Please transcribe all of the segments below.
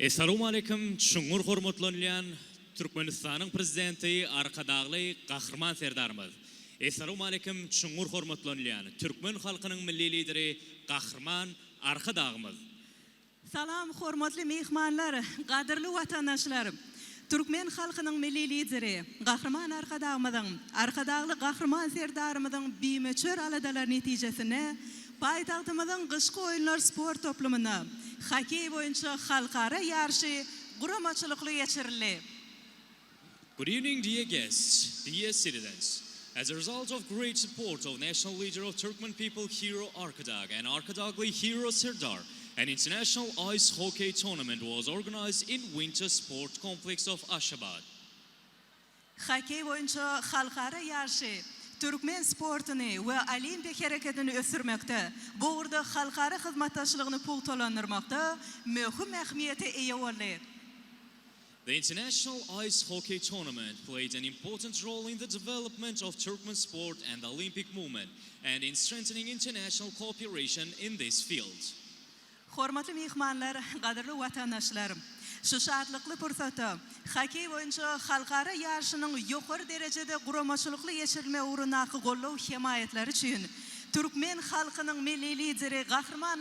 Assalamu alaikum, Şungur hormatlanılan Türkmenistan'ın prezidenti Arkadağlı Kahraman Serdarımız. Assalamu alaikum, Şungur hormatlanılan Türkmen halkının milli lideri Kahraman Arkadağımız. Salam, hormatly mehmanlar, qadrli vatandaşlarım. Türkmen halkının milli lideri Kahraman Arkadağlı Kahraman Serdarımızın bimeçör aladalar neticesine paytaxtımızın qışqı oyunlar spor toplumuna hokey boyunca halkara yarışı quramaçılıqlı geçirildi. Good evening, dear guests, dear citizens. As a result of great support of national leader of Turkmen people Hero Arkadağ and Arkadağlı Hero Serdar, an international ice hockey tournament was organized in Winter Sport Complex of Ashgabat. Hokey boyunca halkara yarışı Türkmen sportunu ve olimpik hareketini ösürmekte, bu uğurda halkara hizmetdaşlığını pultolandırmakta mühim ehemmiyete ega oldu. The International Ice Hockey Tournament played an important role in the development of Turkmen sport and the Olympic movement and in strengthening international cooperation in this field. Hormatly mehmanlar, qadrli vatandaşlarım. Şu şartlıklı fırsatı, hokey boyunca halkara yarışının yuqori derecede quramaçılıqlı geçirilme uğruna qo'llov himayetleri için Türkmen halkının milli lideri Kahraman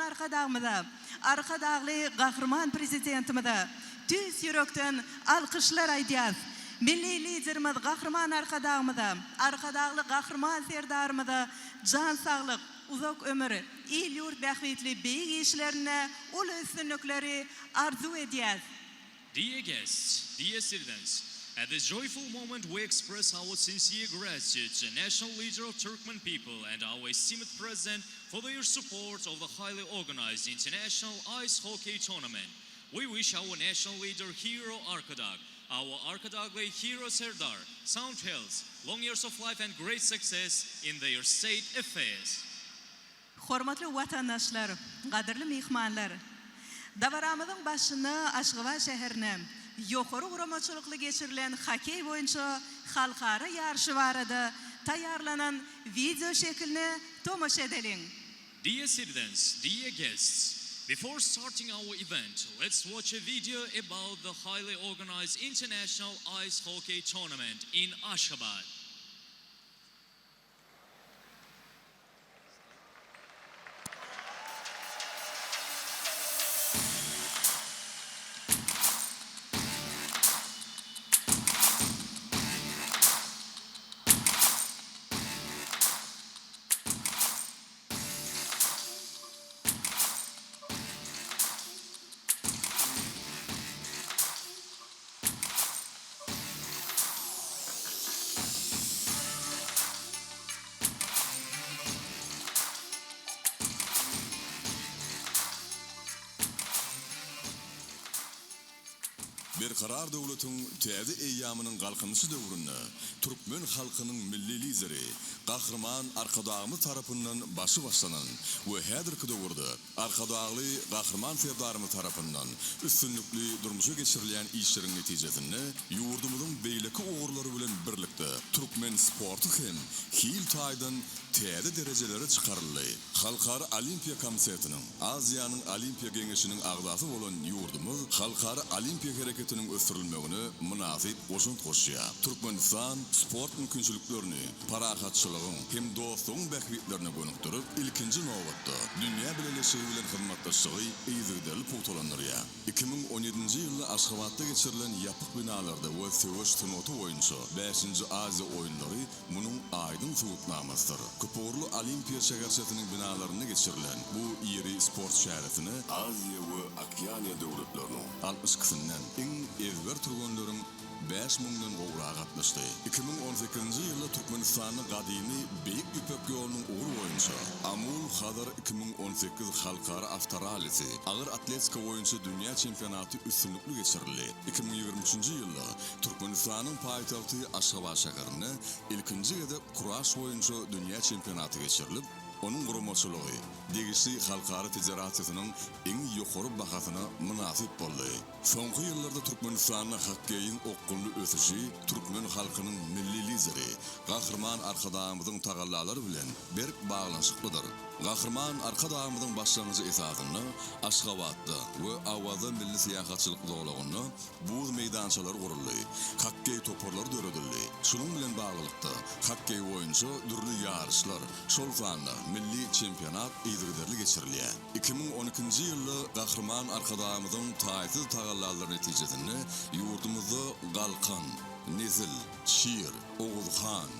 Arkadağlı Kahraman prezidentimize tüz yürekten alkışlar aydyaz. Milli liderimiz Kahraman Arkadağlı Kahraman Serdarımıza can sağlık, uzak ömür, il yurt bəxvetli beyik işlerine ul üstünlükleri arzu ediyoruz. Dear guests, dear citizens, at this joyful moment we express our sincere gratitude to the national leader of Turkmen people and our esteemed president for their support of the highly organized international ice hockey tournament. We wish our national leader Hero Arkadağ, our Arkadağlı Hero Serdar, sound health, long years of life and great success in their state affairs. Hormatly vatandaşlar, qadrli mehmanlar. Davaramızın başını Ashgabat şehrine yuqori quramaçılıqlı geçirilen hokey boyunca halkara yarışı varada tayarlanan video şeklini tomaşa edelim. Dear citizens, dear guests, before starting our event, let's watch a video about the highly organized international ice hockey tournament in Ashgabat. Bir karar devletin täze eýýamynyň galkynysy döwründe Türkmen halkynyň milli lideri Kahraman Arkadağymyz tarapyndan başı başlanan we häzirki döwürde Arkadağly Kahraman Serdarymyz tarapyndan üstünlükli durmuşa geçirilen işleriň netijesinde ýurdumyzyň beýleki ogurlary bilen birlikde Türkmen sporty hem hil taýdan täze derejelere çykaryldy. Halkara Olimpiya Komitetiniň, Aziýanyň Olimpiya Geňeşiniň agzasy bolan ýurdumyz halkara olimpiya hareketiniň ösürilmegine münasip oşunt goşýar. Türkmenistan sport mümkinçiliklerini, parahatçylygyň hem dostlugyň bähwitlerini gönükdirip, ilkinji nowatda dünýä bileşigi bilen hyzmatdaşlygy ýygydaly pultolandyrýar. 2017-nji ýylda Ashgabatda geçirilen ýapyk binalarda we söwüş turnury boýunça 5-nji Aziýa oýunlary munyň aýdyn subutnamasydyr. Köpürlü Olimpiya şäherçetiniň binalaryna geçirilen bu ýeri sport şäheretini Aziýa we Okeaniýa döwletleriniň 60-kysynyň iň ezber turganlaryň 5.000'dan gowra gatnaşdy. 2018-nji ýylda Türkmenistanyň gadymy beýik ýüpek ýolunyň ugur boýunça Amul Hadar 2018 halkara avtoralisi agyr atletika boýunça dünýä çempionaty üstünlükli geçirildi. 2023-nji ýylda Türkmenistanyň paýtagty Ashgabat şäherine ilkinji edep kuraş boýunça dünýä çempionaty geçirilip, onun quramaçylygy degişli halkara federasiýasynyň iň ýokary bahasyna münasip boldy. Soňky ýyllarda Türkmenistanyň hokkeýiň okgunly ösüşi Türkmen halkynyň milli lideri Kahraman Arkadağymyzyň tagallalary bilen berk baglanşyklydyr. Gahrman arka dağımızın başlangıcı esasını Aşgabat'ta ve Avazda milli siyahatçılık zoğluğunu buz meydançaları kuruldu. Hokkey toporları dörödüldü. Şunun bilen bağlılıkta hokkey oyuncu dürlü yarışlar, şol sanlı milli çempionat izgiderli geçirilýä. 2012-nji ýylda Gahrman arka dağımızın taýsız tagallalary netijesinde yurdumuzda Galkan, Nezil, Şir, Oğuzhan,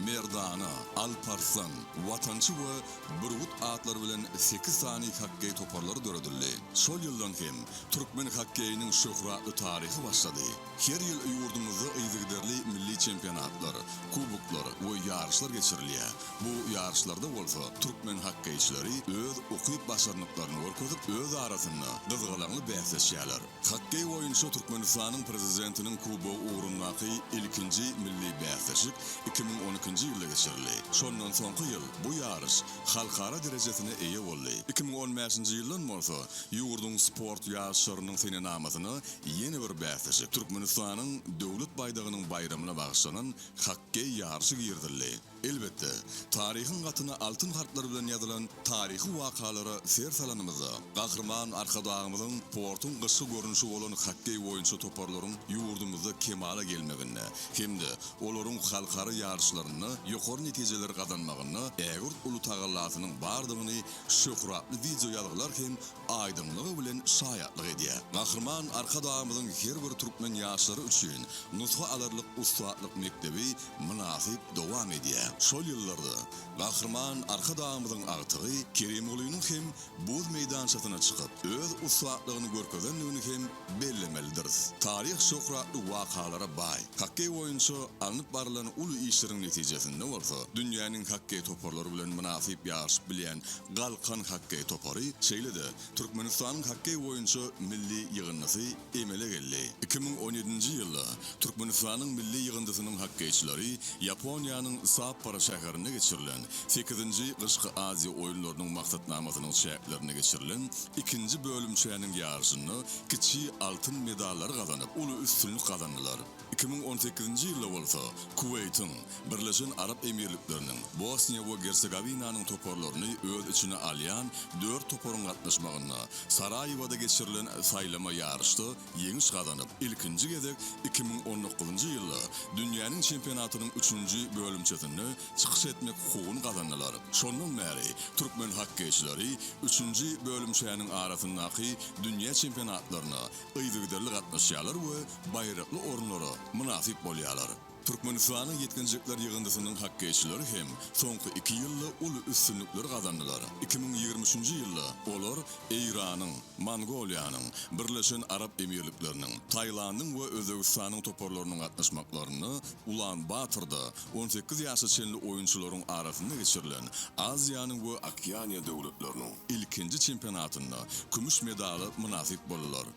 Merdana, Alparslan, Watançı we Burgut atlar bilen 8 sany hokkey toparlary döredildi. Şol ýyldan hem türkmen hokkeýiniň şöhratly taryhy başlady. Her ýyl ýurdumyzda ýygyderli milli çempionatlar, kuboklar we ýarışlar geçirilýär. Bu ýarışlarda bolsa türkmen hokkeýçileri öz okyp başarnyklaryny görkezip öz arasynda gyzgalanly bäsleşýärler. Hokkey oýunçy Türkmenistanyň prezidentiniň kubogy ugrundaky ilkinji milli bäsleşik 2012-nji ýylda geçirildi. Şondan soňky ýyl bu ýarış halkara derejesine eýe boldy. 2015-nji ýyldan bolsa ýurdun sport ýarışlarynyň senenamasyny ýeni bir bäsleşik Türkmenistanyň döwlet baýdagynyň bayramyna bagyşlanan hokkey ýarışy girdildi. Elbette, tarihin gatyna altın harflar bilen ýazylan tarihi wakalary ser salanymyza, Gahrman arka dağımyzyň sportun gysy görünüşi bolan hokkey oýunçy toparlaryň ýurdumyzda kemala gelmegine, hemde olaryň halkara ýarışlaryny ýokary netijeler gazanmagyny, ägurt uly tagallatynyň bardygyny şöhratly video ýalgylar hem aýdymlygy bilen şaýatlyk edýär. Gahrman arka dağımyzyň her bir türkmen ýaşlary üçin nusha alarlyk ustatlyk mekdebi münasip dowam edýär. Şol ýyllarda Gahrman arka dağımyzyň agtygy Keremoğlu'nyň hem buz meydançasyna çykyp öz ustatlygyny görkezenligini hem bellemelidir. Tarih şöhratly wakalara baý. Hokkey oýunçy alınıp barılan uly işleriň netijesinde bolsa, dünýäniň hokkey toparlary bilen münasip ýarşyp bilýän Galkan hokkey topary şeýlede Türkmenistanyň hokkey oýunçy milli ýygyndysy emele geldi. 2017-nji ýylda Türkmenistanyň milli ýygyndysynyň hokkeyçileri Ýaponiýanyň Sapporo şäherinde geçirilen 8-nji Gyşky Aziýa oýunlarynyň maksatnamasynyň şäherlerine geçirilen 2-nji bölümçäniň ýarşyny kiçi altyn medallar gazanyp uly üstünlük gazandylar. 2018-nji ýylda bolsa Kuweytyň, Birleşen Arap Emirlikleriniň, Bosniýa we Hersegowinyň toparlaryny öz içine alýan 4 toparyň gatnaşmagyna Sarajewada geçirilen saýlama ýarışda ýeňiş gazanyp, ilkinji gezek 2019-njy ýylda dünýäniň çempionatynyň 3-nji bölümçesinde çykyş etmek hukugyny gazandylar. Şondan bäri türkmen hokkeyçileri 3-nji bölümçäniň arasyndaky dünýä çempionatlaryna ýygyderli gatnaşýarlar we baýrakly orunlara münasip bolýarlar. Türkmenistanyň ýetkinjekler ýygyndysynyň hokkeyçileri hem soňky 2 ýylda uly üstünlikler gazandylar. 2023-nji ýylda olar Eýranyň, Mongoliýanyň, Birleşen Arap Emirlikleriniň, Taýlandyň we Özbegistanyň toparlarynyň gatnaşmaklaryny Ulan-Batyrda 18 ýaşy çenli oýunçylaryň arasynda geçirilen Aziýanyň we Okeaniýa döwletleriniň ilkinji çempionatynda kümüş medaly münasip boldylar.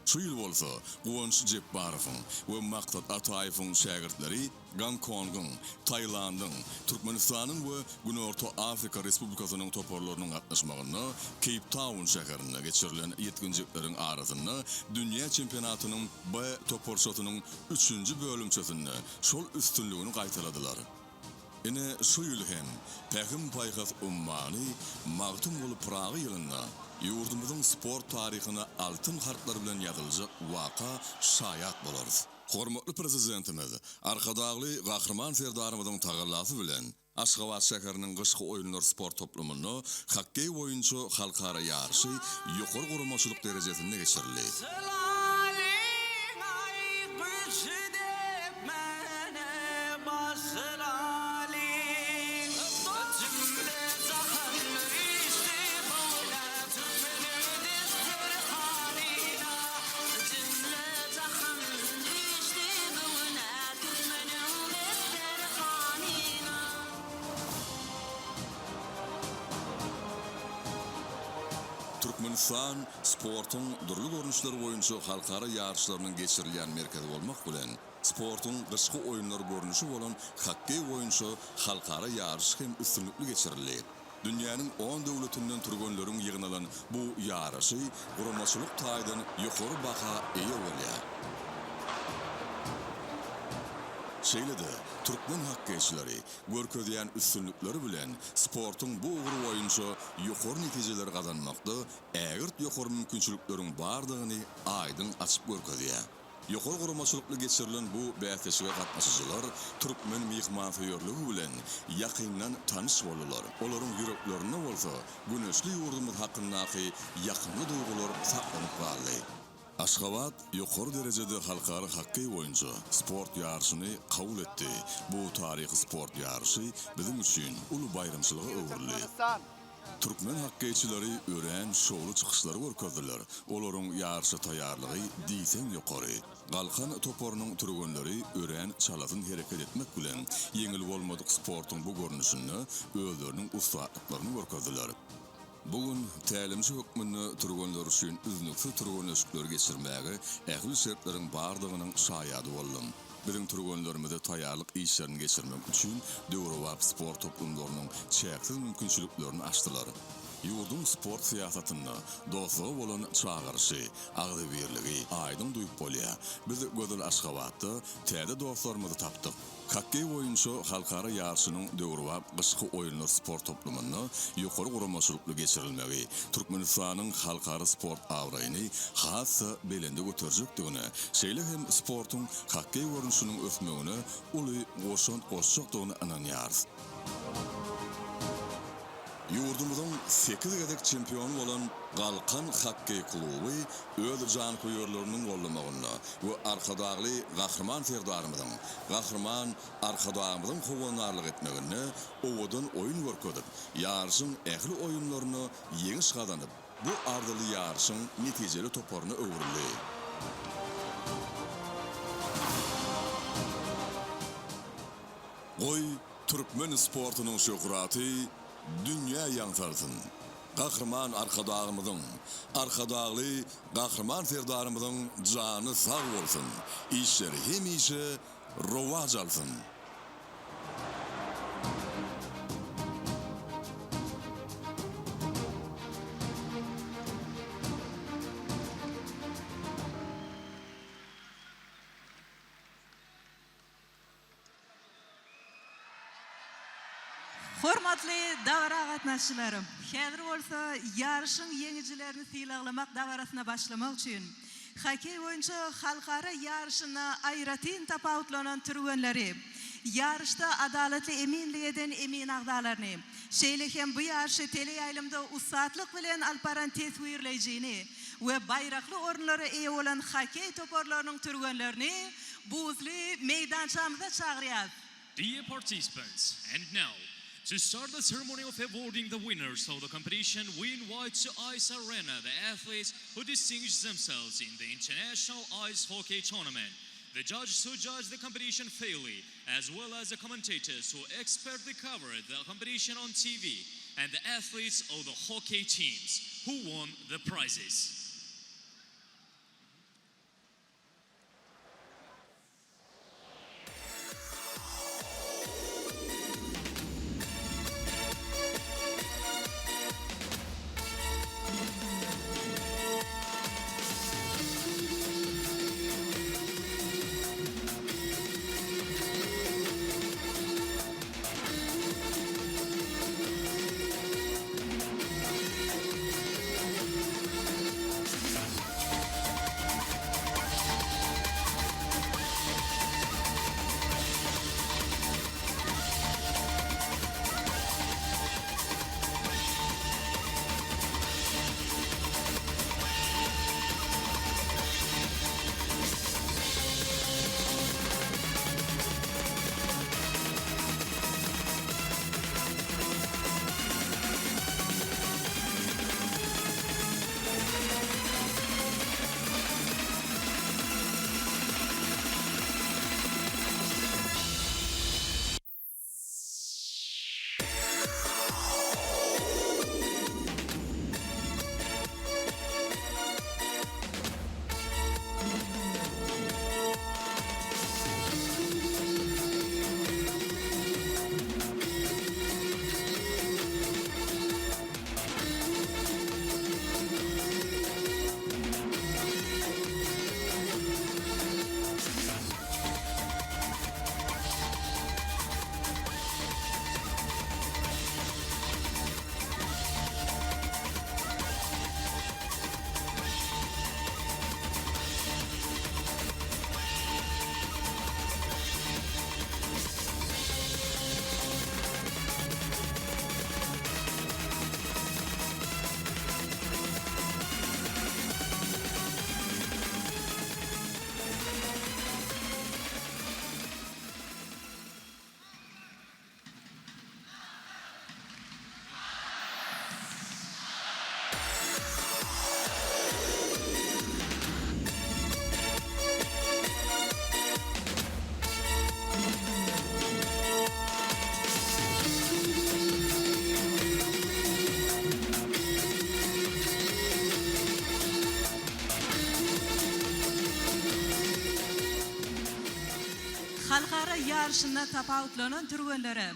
Şu ýyl bolsa, Guwanç Jepbarowyň we Maksat Ataýewiň şägirtleri Gongkongyň, Taýlandyň, Türkmenistanyň we Günorta Afrika Respublikasynyň toparlarynyň gatnaşmagyna Cape Town şäherinde geçirilen ýetkinjikleriň arasynda dünýä çempionatynyň B toparşatynyň 3-nji bölümçesinde şol üstünligini gaýtaladylar. Ene şu ýyl hem Pähim Paýhas ummany magtum bolup Praga ýylynda ýurdumyzyň sport taryhyna altyn harflar bilen ýazyljak waka şaýat bolar. Hormatly prezidentimiz arkadagly Gahrman serdarymyzyň tagallasy bilen Aşgabat şäheriniň gyşky oýunlar sport toplumyny hokkey oýunçy halkara ýarşy ýokary guramaçylyk derejesinde geçirildi. Türkmenistan sportun durly görünüşleri boýunça halkara ýarışlarynyň geçirilýän merkezi bolmak bilen sportun gyşky oýunlary görünüşi bolan hokkey boýunça halkara ýarış hem üstünlikli geçirildi. Dünýäniň 10 döwletinden turganlaryň ýygynalan bu ýarışy guramaçylyk taýdan ýokary baha eýe bolýar. Şeýle-de türkmen hakkeçileri görkezýän üstünlükleri bilen sportun bu ugur boýunça ýokary netijeler gazanmakda ägirt ýokary mümkinçilikleriň bardygyny aýdyn açyp görkezýär. Ýokary guramaçylykly geçirilen bu bäsleşige gatnaşyjylar türkmen mihmanfeýörligi bilen ýakyndan tanyş boldylar. Olaryň ýüreklerine bolsa güneşli ýurdumyz hakyndaky ýakynly duygular saklanyp bardy. Aşgabat ýokary derejede halkary hakky boýunça sport ýarşyny kabul etdi. Bu taryhy sport ýarşy bizim üçin uly bayramçylyga öwürli. Türkmen hakkeçileri ören şowlu çykyşlary görkezdiler. Olaryň ýarşy taýýarlygy diýsen ýokary. Galkan toporunyň türgenleri ören çalasyn hereket etmek bilen ýeňil bolmadyk sportyň bu görnüşini özleriniň ustatlyklaryny görkezdiler. Bugün tälimçi hökmünde türgenler üçin üznükli türgenleşikler geçirmäge ähli şertleriň bardygynyň şaýady boldum. Bizim türgenlerimize taýýarlyk işlerini geçirmek üçin Döwrewap sport toplumlarynyň çäksiz mümkinçiliklerini açdylar. Ýurdun sport siýasatyna dostlugy bolan çağırşy, agdybirligi aýdyn duýup bolýar. Biz Gözel Aşgabatda täze dostlarymyzy tapdyk. Hakky boýunça halkara ýarşynyň Döwrewap gyşky oýunlar sport toplumyny ýokary guramaçylykly geçirilmegi Türkmenistanyň halkara sport awraýyny hassa belende göterjekdigine, şeýle hem sportyň hakky görnüşiniň ösmegine uly goşan goşjakdygyny ananýar. Ýurdumyzyň 8 gedek çempionu bolan Galkan Hakky kluby öz jan koýarlarynyň gollamagyna we arkadagly gahrman serdarymyzyň, gahrman arkadagymyzyň howanarlyk etmegine owadan oýun görkezip, ýarşyň ähli oýunlaryny ýeňiş gazanyp, bu ardyly ýarşyň netijeli toparyny öwürli. Goý türkmen sportynyň şöhraty dünýä ýaňsarsyn. Gahrman arkadagymyzyň, arkadagly gahrman serdarymyzyň jany sag bolsun. Işleri hemişe rowaj alsyn. Hormatly dawra gatnaşçylarym, häzir bolsa ýarşyň ýeňijilerini syýlaglamak dawrasyna başlamak üçin hakky boýunça halkara ýarşyna aýratyn tapawutlanan türgenleri, ýarşda adaletli eminligeden emin agdalaryny, şeýle hem bu ýarşy teleýaýlymda ustatlyk bilen alparan teswirlejini we baýrakly orunlara eýe bolan hakky toporlarynyň türgenlerini buzly meýdançamyza çagyrýar. Dear participants, and now, to start the ceremony of awarding the winners of the competition, we invite to Ice Arena the athletes who distinguished themselves in the International Ice Hockey Tournament, the judges who judged the competition fairly, as well as the commentators who expertly covered the competition on TV, and the athletes of the hockey teams who won the prizes. Halkara yarışında tapavutlanan türgünleri.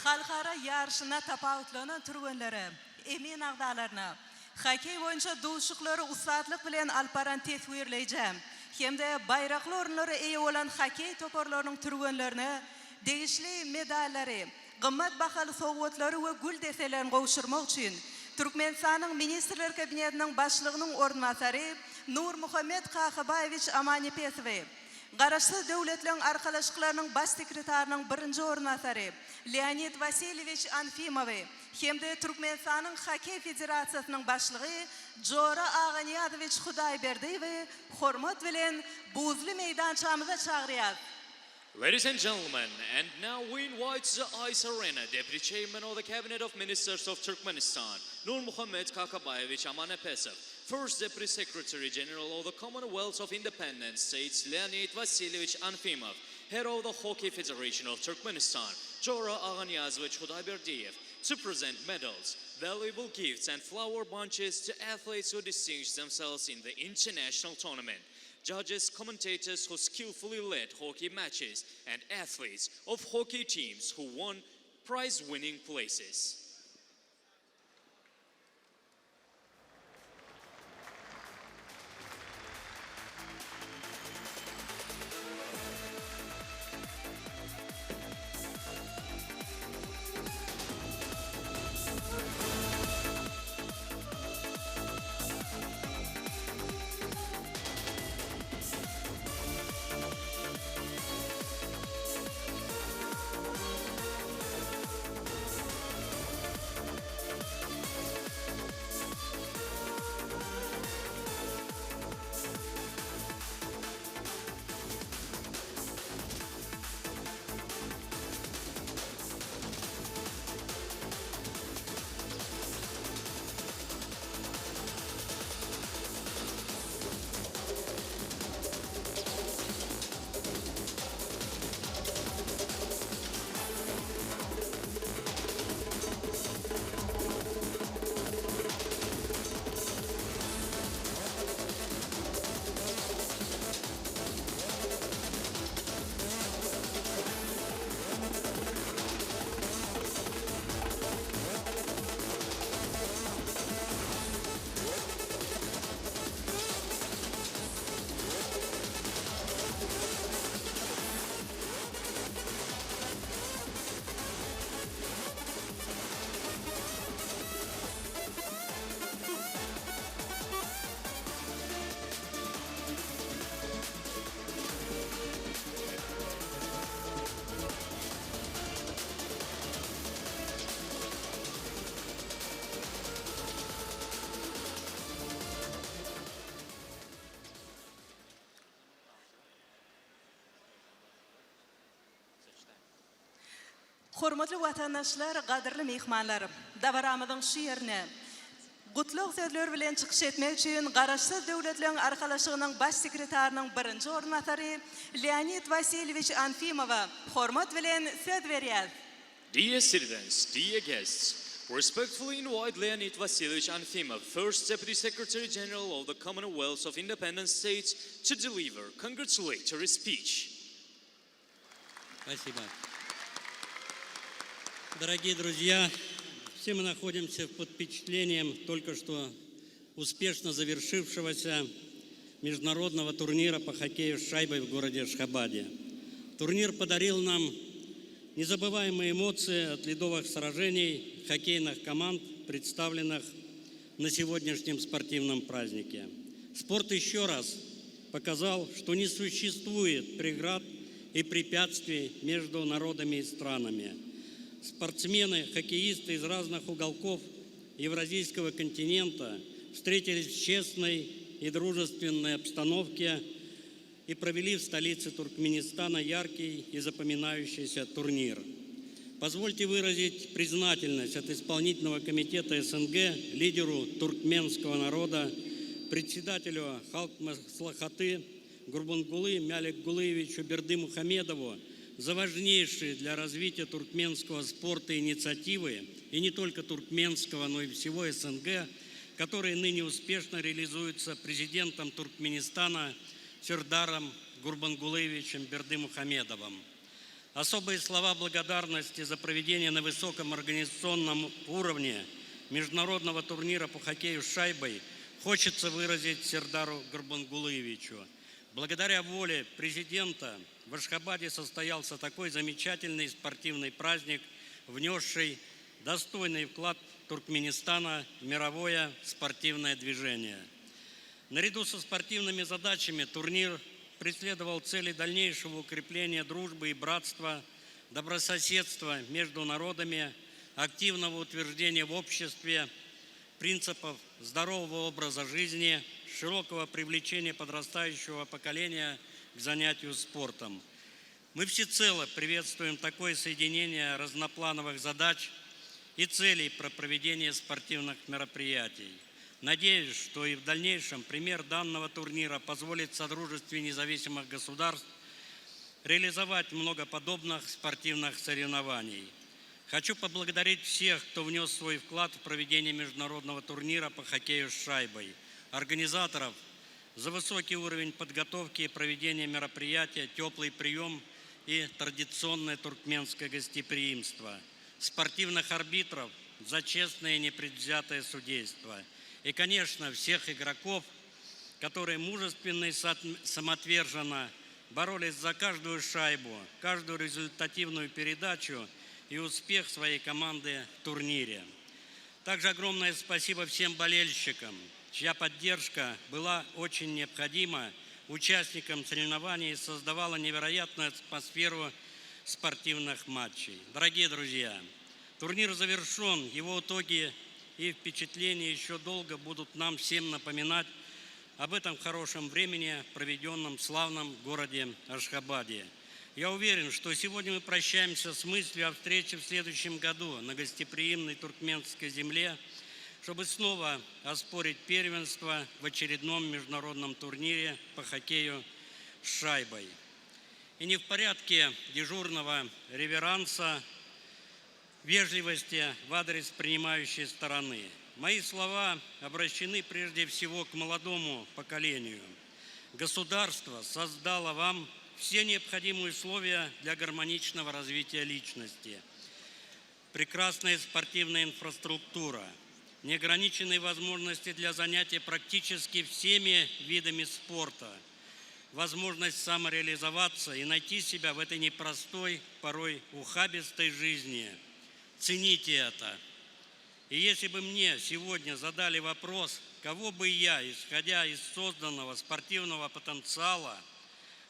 Halkara yarışına tapavutlanan türgünleri, emin ağdalarına, hokey boyunca doğuşukları ustadlık bilen alparan tesvirleyeceğim. Hem de bayraklı orunları iyi olan hokey toparlarının türgünlerini, değişli medalleri, qımmat bahalı soğutları ve gül deselerini qovuşturmak için Türkmenistan'ın Ministerler Kabineti'nin başlığının ornatörü Nur Muhammed Kakıbayevich Amanipesov, Qaraşsız devletlerin arkalaşıklarının baş sekretarının birinci ornatörü Leonid Vasilyevich Anfimov hem de Türkmenistan'ın Hokey Federasyası'nın başlığı Jora Ağaniyadovich Xudayberdi ve hormat bilen buzlu meydançamıza çağırıyaz. Ladies and gentlemen, and now we invite the Ice Arena Deputy Chairman of the Cabinet of Ministers of Turkmenistan, Nur Muhammed Kakıbayevich Amanipesov, First Deputy Secretary General of the Commonwealth of Independent States, Leonid Vasilyevich Anfimov, Head of the Hockey Federation of Turkmenistan, Jora Ağaniyadovich Xudayberdiyev, to present medals, valuable gifts and flower bunches to athletes who distinguished themselves in the international tournament. Judges, commentators who skillfully led hockey matches, and athletes of hockey teams who won prize-winning places. Hormatly vatandaşlar, qadrli mehmanlarım, davaramızın şu yerine qutlug sözler bilen çıkış etmek için Qaraşsız devletlerin arkalaşığının baş sekretarının birinci ornatörü Leonid Vasilyevich Anfimova hormat bilen söz veriyaz. Dear citizens, dear guests, respectfully invite Leonid Vasilyevich Anfimov, First Deputy Secretary General of the Commonwealth of Independent States, to deliver congratulatory speech. Спасибо. Дорогие друзья, все мы находимся под впечатлением только что успешно завершившегося международного турнира по хоккею с шайбой в городе Ашхабаде. Турнир подарил нам незабываемые эмоции от ледовых сражений хоккейных команд, представленных на сегодняшнем спортивном празднике. Спорт еще раз показал, что не существует преград и препятствий между народами и странами. Спортсмены, хоккеисты из разных уголков Евразийского континента встретились в честной и дружественной обстановке и провели в столице Туркменистана яркий и запоминающийся турнир. Позвольте выразить признательность от исполнительного комитета СНГ лидеру туркменского народа, председателю Халк Маслахаты Гурбангулы Мялик-Гулыевичу Бердымухамедову за важнейшие для развития туркменского спорта инициативы, и не только туркменского, но и всего СНГ, которые ныне успешно реализуются президентом Туркменистана Сердаром Гурбангулыевичем Бердымухамедовым. Особые слова благодарности за проведение на высоком организационном уровне международного турнира по хоккею с шайбой хочется выразить Сердару Гурбангулыевичу. Благодаря воле президента в Ашхабаде состоялся такой замечательный спортивный праздник, внесший достойный вклад Туркменистана в мировое спортивное движение. Наряду со спортивными задачами турнир преследовал цели дальнейшего укрепления дружбы и братства, добрососедства между народами, активного утверждения в обществе принципов здорового образа жизни, широкого привлечения подрастающего поколения к занятию спортом. Мы всецело приветствуем такое соединение разноплановых задач и целей про проведение спортивных мероприятий. Надеюсь, что и в дальнейшем пример данного турнира позволит Содружеству независимых государств реализовать много подобных спортивных соревнований. Хочу поблагодарить всех, кто внес свой вклад в проведение международного турнира по хоккею с шайбой, организаторов за высокий уровень подготовки и проведения мероприятия, теплый прием и традиционное туркменское гостеприимство, спортивных арбитров за честное и непредвзятое судейство. И, конечно, всех игроков, которые мужественно и самоотверженно боролись за каждую шайбу, каждую результативную передачу и успех своей команды в турнире. Также огромное спасибо всем болельщикам, чья поддержка была очень необходима участникам соревнований и создавала невероятную атмосферу спортивных матчей. Дорогие друзья, турнир завершен, его итоги и впечатления еще долго будут нам всем напоминать об этом хорошем времени, проведенном в славном городе Ашхабаде. Я уверен, что сегодня мы прощаемся с мыслью о встрече в следующем году на гостеприимной туркменской земле, чтобы снова оспорить первенство в очередном международном турнире по хоккею с шайбой. И не в порядке дежурного реверанса, вежливости в адрес принимающей стороны. Мои слова обращены прежде всего к молодому поколению. Государство создало вам все необходимые условия для гармоничного развития личности. Прекрасная спортивная инфраструктура, неограниченные возможности для занятия практически всеми видами спорта, возможность самореализоваться и найти себя в этой непростой, порой ухабистой жизни. Цените это. И если бы мне сегодня задали вопрос, кого бы я, исходя из созданного спортивного потенциала,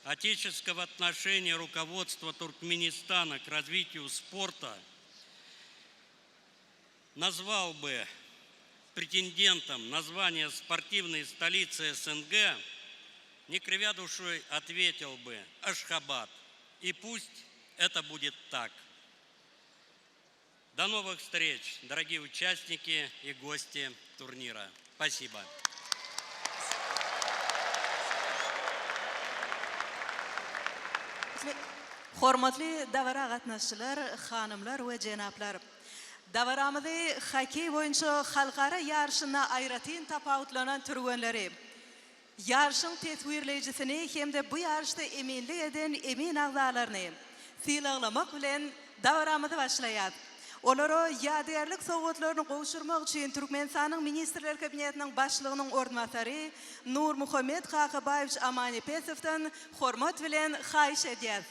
отеческого отношения руководства Туркменистана к развитию спорта, назвал бы претендентом на звание спортивной столицы СНГ, не кривя душой ответил бы Ашхабад. И пусть это будет так. До новых встреч, дорогие участники и гости турнира. Спасибо. Hormatly davara qatnaşçılar, hanımlar ve cenaplar. Davaramızı hockey boyunca halkara yarışına ayratin tapavutlanan türgönleri. Yarışın tesvirleyicisini hem de bu yarışta eminlik eden emin ağzalarını silahlamak bilen davaramızı başlayat. Olaro yadıyarlık soğutlarını qoğuşurmaq için Türkmenistan'ın Ministerler Kabinetinin başlığının ordinatörü Nur Muhammed Qaqabayevich Amanipesov'tan hormat bilen xahiş ediyat.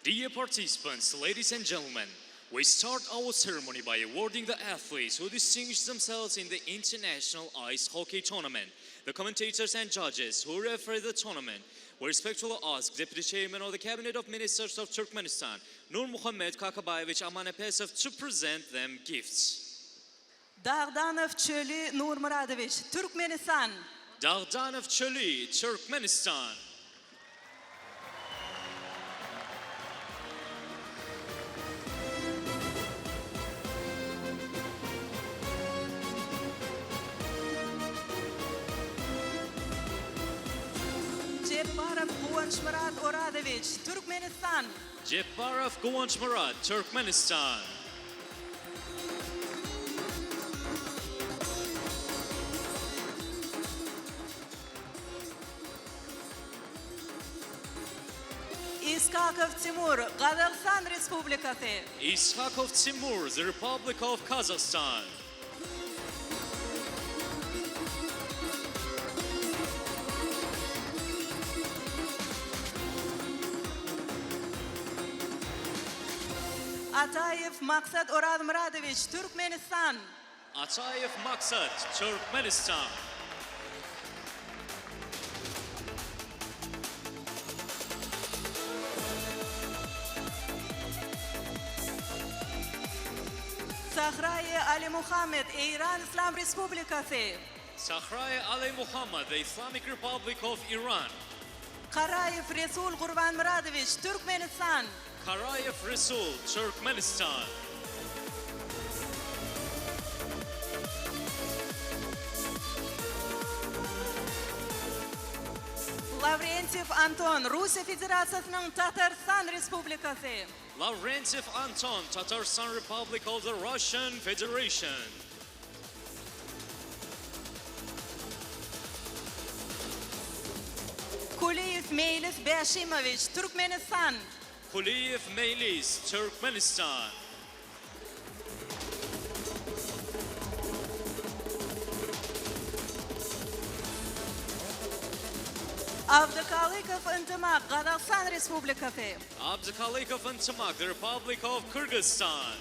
Dear participants, ladies and gentlemen, We start our ceremony by awarding the athletes who distinguished themselves in the International Ice Hockey Tournament. The commentators and judges who referee the tournament, we respectfully ask Deputy Chairman of the Cabinet of Ministers of Turkmenistan, Nur Muhammed Kakabayevich Amanapesov, to present them gifts. Dağdanov Çölü Nurmuradovich, Turkmenistan. Dağdanov Çölü, Turkmenistan. Jebbarov Guvanchmurat Oradovich, Turkmenistan. Jebbarov Guvanchmurat, Turkmenistan. Iskakov Timur, Kazakhstan Respublikası. Ishakov Timur, the Republic of Kazakhstan. Atayev Maksat Oradmuradovich, Turkmenistan. Atayev Maksat, Turkmenistan. Sahraye Ali Muhammed, İran İslam Respublikası. Sahraye Ali Muhammad, the Islamic Republic of Iran. Karayev Resul Gurbanmuradovich, Turkmenistan. Karayev Resul, Turkmenistan. Lavrentiev Anton, Rusya Federasyasının Tatarstan Respublikası. Lavrentiev Anton, Tatarstan Republic of the Russian Federation. Kuliyev Meylis Bashimovich, Turkmenistan. Kuliyev Meylis, Turkmenistan. Abdukalikov Intimak, Kazakhstan Respublikası. Abdukalikov Intimak, the Republic of Kyrgyzstan.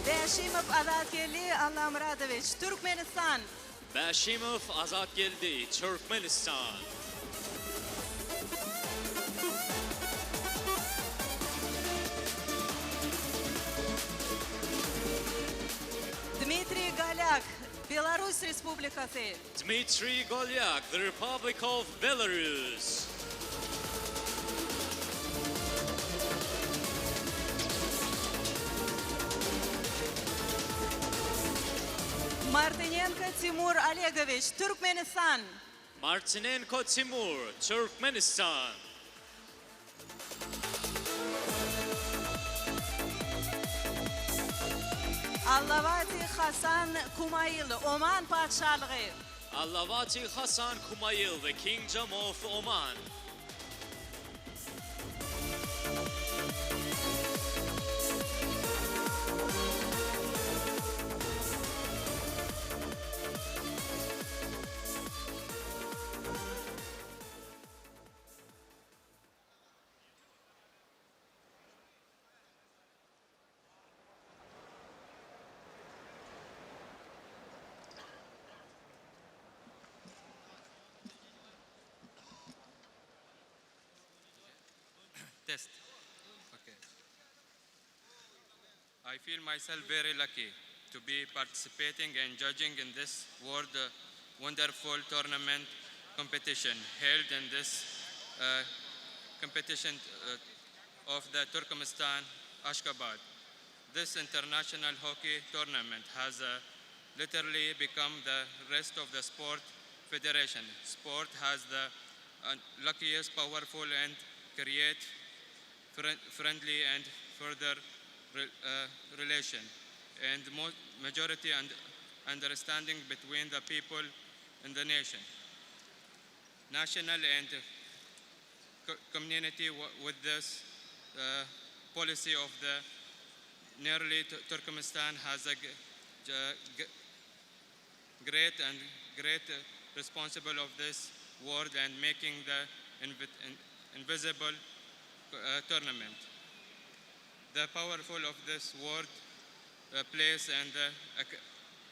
Bashimov Azatgeli Allamuradovich, Turkmenistan. Bashimov Azatgeldi, Turkmenistan. Dmitry Galyak, Belarus Respublikası. Dmitry Golyak, the Republic of Belarus. Martinenko Timur Olegovich, Turkmenistan. Martinenko Timur, Turkmenistan. Allavati Hasan Kumayil, Oman Padşahlığı. Allavati Hasan Kumayil, the Kingdom of Oman. Test. Okay. I feel myself very lucky to be participating and judging in this wonderful tournament competition held in this competition of the Turkmenistan Ashgabat. This international hockey tournament has literally become the rest of the sport federation. Sport has the luckiest, powerful, and create friendly and further relation and majority and understanding between the people in the nation. National and community with this policy of the nearly Turkmenistan has a great and great responsible of this world and making the invisible tournament. The powerful of this world place and the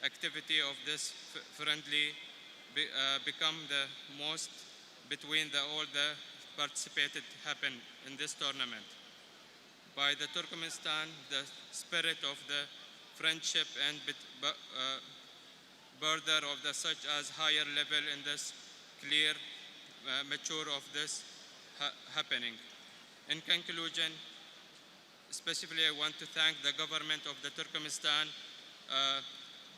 activity of this friendly become the most between all the participated happen in this tournament. By the Turkmenistan, the spirit of the friendship and border of the such as higher level in this clear, mature of this happening. In conclusion, especially I want to thank the government of the Turkmenistan,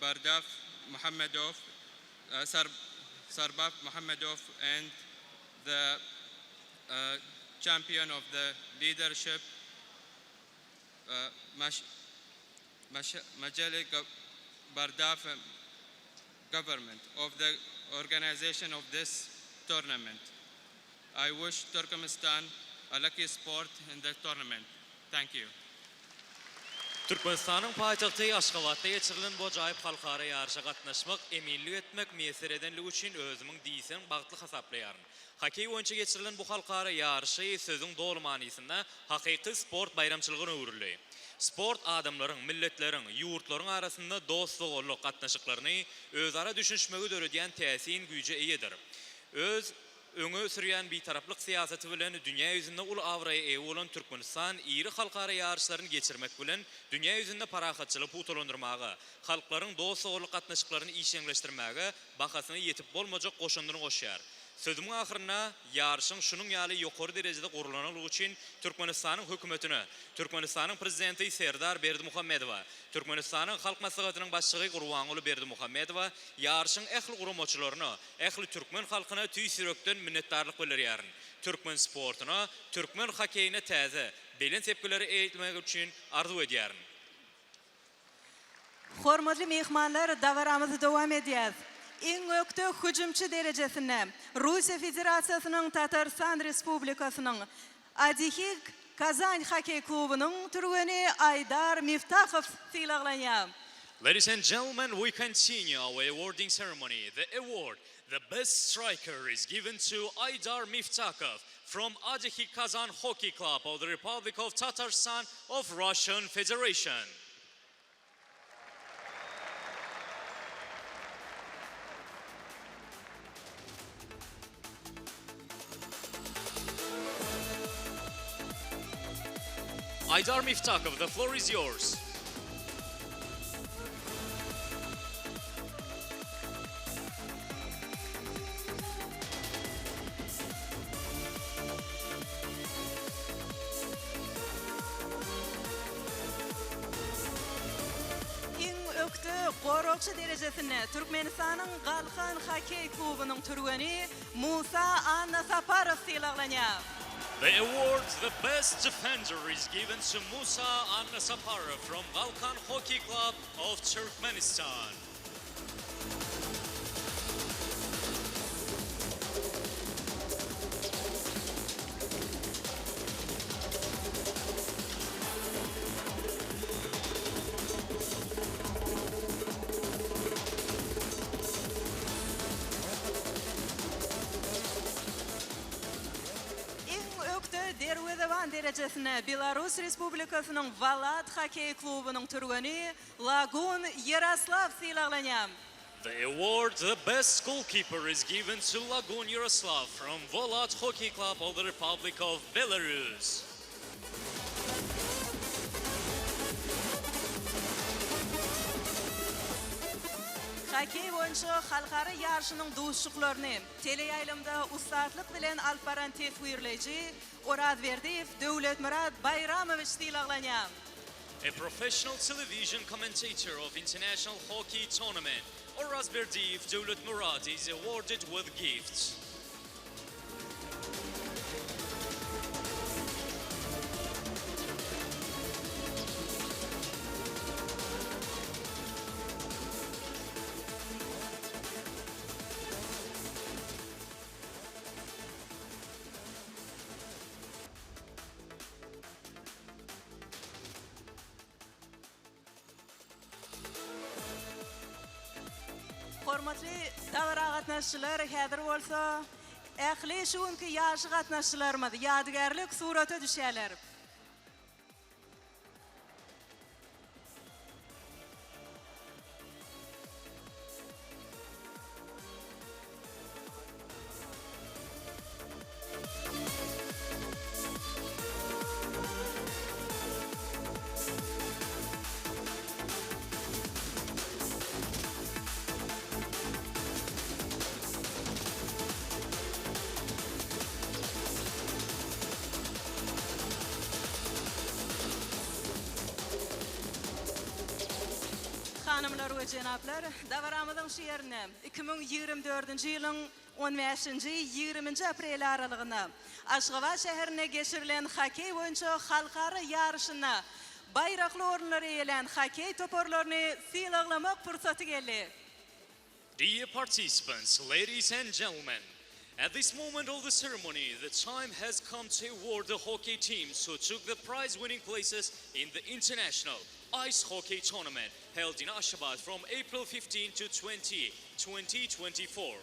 Bardaf Muhammadov, Sarbaf Muhammadov, and the champion of the leadership, Majalik Bardaf government of the organization of this tournament. I wish Turkmenistan a lucky sport in the tournament. Thank you. Türkmenistan'ın paytaxtı Aşgabatda geçirilen bu acayip halkara yarışa qatnaşmaq, eminlik etmek, mesir edenlik üçün özümün deyisen bağıtlı hesaplayarım. Hakey oyuncu geçirilen bu halkara yarışı sözün doğru manisinde hakiki sport bayramçılığına uğurluyor. Sport adamların, milletlerin, yurtların arasında dostluq, qatnaşıqlarını özara düşünüşmegi dörüdüyen təsirin gücü iyidir. Öz öňe sürýän bir taraplyk siýasaty bilen dünýä ýüzünde ul awraya eýe bolan Türkmenistan iri halkara ýarşlaryny geçirmek bilen dünýä ýüzünde parahatçylyk putulandyrmagy, halklaryň dostluq gatnaşyklaryny işleňleşdirmäge bahasyny ýetip bolmajak goşundyryny goşýar. Sözümün ahyrynda ýarşyň şunun ýaly ýokary derejede gurulanylygy üçin Türkmenistanyň hökümetine, Türkmenistanyň prezidenti Serdar Berdimuhammedowa, Türkmenistanyň halk maslahatynyň başçygy Gurbanuly Berdimuhammedowa ýarşyň ähli gurumaçylaryna, ähli türkmen halkyna tüýsürekden minnetdarlyk bildirýärin. Türkmen sportyna, türkmen hokeýine täze belen sepkileri eýitmek üçin arzu edýärin. Hormatly mehmanlar, davaramyzy dowam edýär. Iň ökte hüjümçi derejesinde Rusiya Federatsiýasynyň Tatarstan Respublikasynyň Adihik Kazan hokey klubynyň türgeni Aydar Miftakhov syýlaglanýar. Ladies and gentlemen, we continue our awarding ceremony. The award, the best striker, is given to Aydar Miftakhov from Adihik Kazan Hockey Club of the Republic of Tatarstan of Russian Federation. Aydar Miftakhov, the floor is yours. Gorokçy derejesinde Türkmenistanyň Galkan hokey klubynyň türgeni Musa Annasaparov syýlaglanýar. The award, the best defender, is given to Musa Annasaparov from Galkan Hockey Club of Turkmenistan. Derejesine Belarus Respublikasynyň Valat hokey klubynyň türgeni Lagun Yaroslav syýlaglanýar. The award, the best goalkeeper, is given to Lagun Yaroslav from Valat Hockey Club of the Republic of Belarus. Hokey boýunça halkara ýarşynyň duşçuklaryny teleýaýlymda ustatlyk bilen alparan tetwirleýji Orazverdiyev Döwletmurad Bayramovich syýlaglanýar. A professional television commentator of international hockey tournament, Orazverdiyev Döwletmurad, is awarded with gifts. Hormatly davra gatnaşçılar häzir bolsa, ähli şuňky ýaşy gatnaşçylarymyz ýadygärlik surata düşýärler. Hanımlar we jenaplar, davaramyzyň şeýerini 2024-nji ýylyň 15-nji 20-nji aprel aralygyna Aşgabat şäherine geçirilen hokey boýunça halkara ýarşyna baýrakly orunlary ýelen hokey toporlaryny sylaklamak pursaty geldi. Dear participants, ladies and gentlemen, at this moment of the ceremony, the time has come to award the hockey teams who took the prize-winning places in the international ice hockey tournament held in Ashgabat from April 15 to 20, 2024.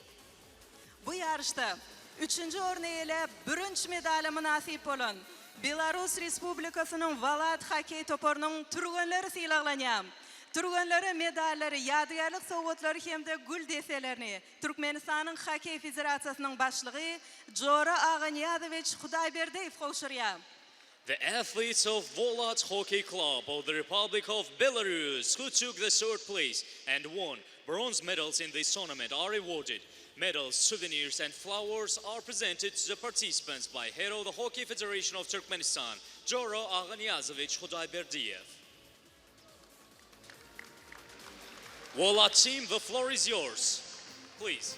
Bu ýarşda 3-nji orny ele 1-nji medalya nasip bolan Belarus Respublikasynyň Valad hokey toporunyň turganlary sylaklanyar. Turganlary medallary, ýadygärlik sowgatlary hemde gül deselerini Türkmenistanyň hokey federasiýasynyň başlygy Jora Aganyazowich Hudaýberdiýew howşurýar. The athletes of Volod Hockey Club of the Republic of Belarus who took the third place and won bronze medals in this tournament are awarded. Medals, souvenirs and flowers are presented to the participants by head of the Hockey Federation of Turkmenistan, Jora Aganyazowich Hudaýberdiýew. Volod team, the floor is yours. Please.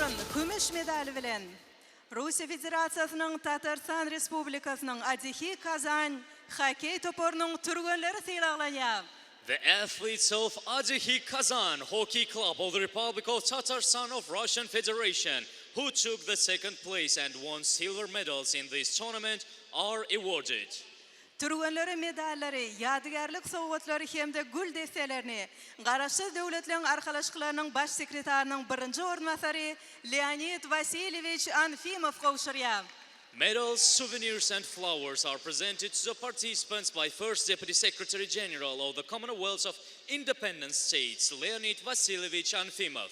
алтын, күміш медалі білен. Rusya Federatsiyasының Tatarstan Respublikasының Adixi Kazan хоккей топорының түргенлері сыйлағлanya. The athletes of Adixi Kazan Hockey Club of the Republic of Tatarstan of Russian Federation, who took the second place and won silver medals in this tournament, are awarded. Түргенлері медаллары, ядыгарлық соғытлары хемді гүл дестелеріне, Қарашы дәулетлің арқалашқыларының баш секретарының бірінші орынбасары Леонид Васильевич Анфимов қаушыря. Medals, souvenirs, and flowers are presented to the participants by First Deputy Secretary General of the Commonwealth of Independent States, Leonid Vasilievich Anfimov.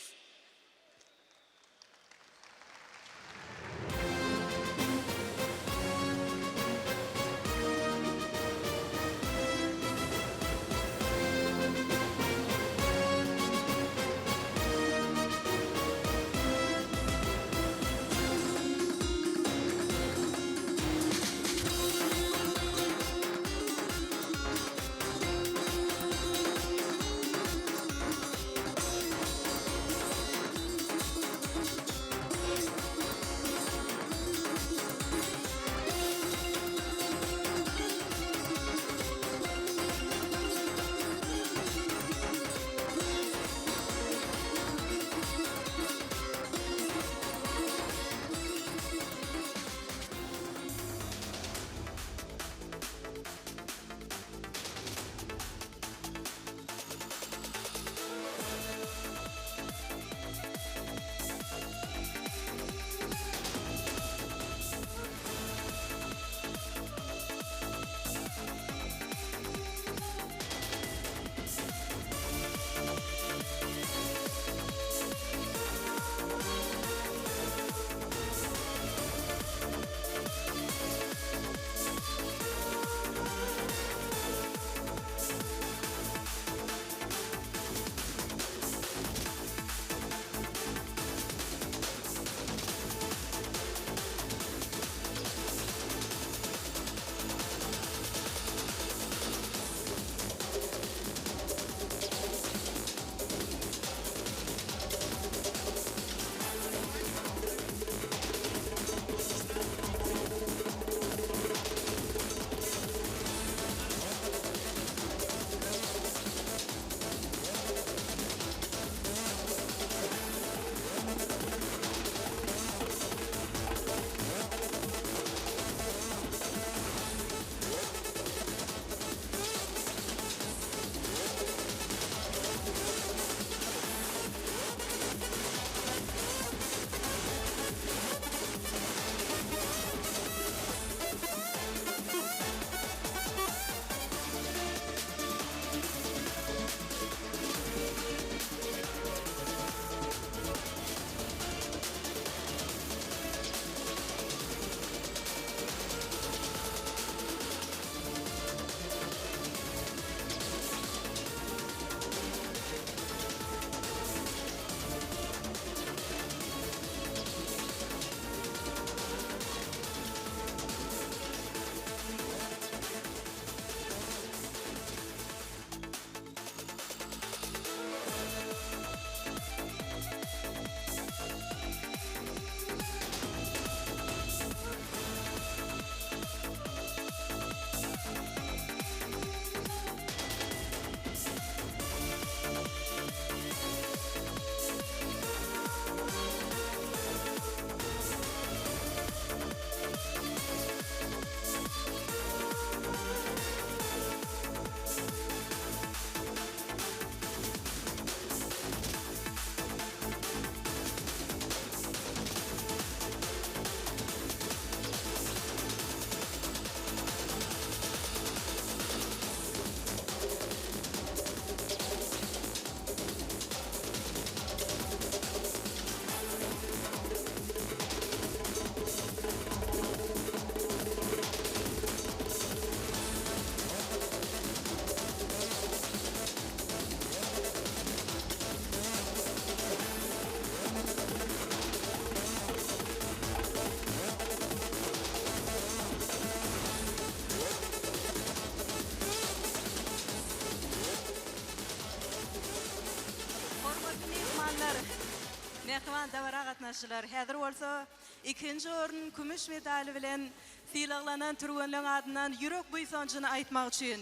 kataşlar. Häzir bolsa ikinji orun kümüş medali bilen sylaklanan türgenlerin adından ýürek buýsanjyny aýtmak üçin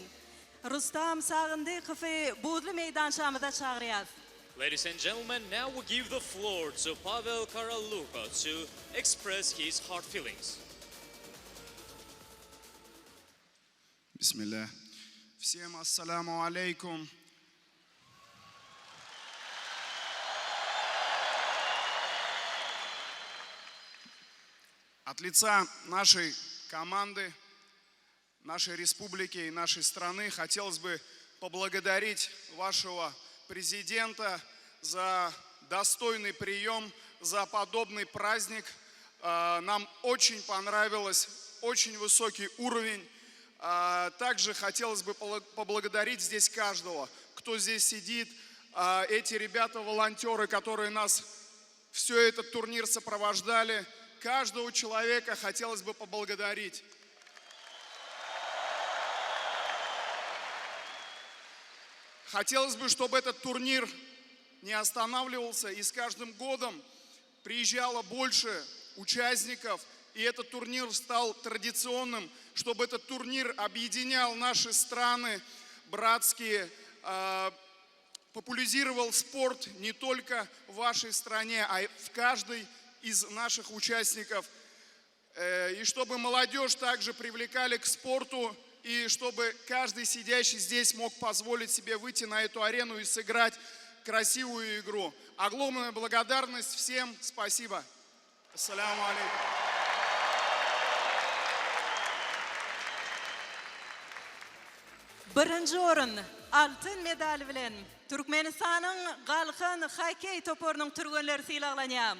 Rustam Sagyndykowy Buzly meýdançamyza çagyrýar. Ladies and gentlemen, now we give the floor to Pavel Karaluka to express his heart feelings. Bismillah. Всем ассаламу алейкум. От лица нашей команды, нашей республики и нашей страны хотелось бы поблагодарить вашего президента за достойный прием, за подобный праздник. Нам очень понравилось, очень высокий уровень. Также хотелось бы поблагодарить здесь каждого, кто здесь сидит. Эти ребята-волонтеры, которые нас все этот турнир сопровождали. Каждого человека хотелось бы поблагодарить. Хотелось бы, чтобы этот турнир не останавливался, и с каждым годом приезжало больше участников, и этот турнир стал традиционным, чтобы этот турнир объединял наши страны братские, популяризировал спорт не только в вашей стране, а и в каждой из наших участников. И чтобы молодежь также привлекали к спорту, и чтобы каждый сидящий здесь мог позволить себе выйти на эту арену и сыграть красивую игру. Огромная благодарность всем. Спасибо. Ассаляму алейкум. Birinji orun altın medali bilen Türkmenistanyň galkyn hokey topurynyň türgenleri sylaklanyar.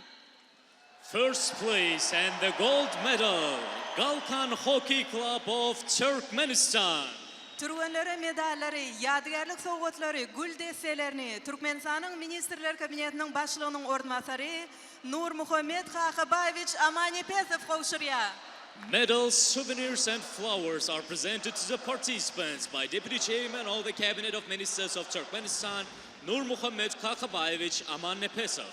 First place and the gold medal, Galkan Hockey Club of Turkmenistan. Türgenlere medalleri, ýadygärlik sowgatlary, gül destelerini Türkmenistanyň Ministrler Kabinetiniň başlygynyň ornmasary Nur Muhammed Kakıbayevich Amanyepesow gowşurýar. Medals, souvenirs and flowers are presented to the participants by Deputy Chairman of the Cabinet of Ministers of Turkmenistan, Nur Muhammed Kakıbayevich Amanyepesow.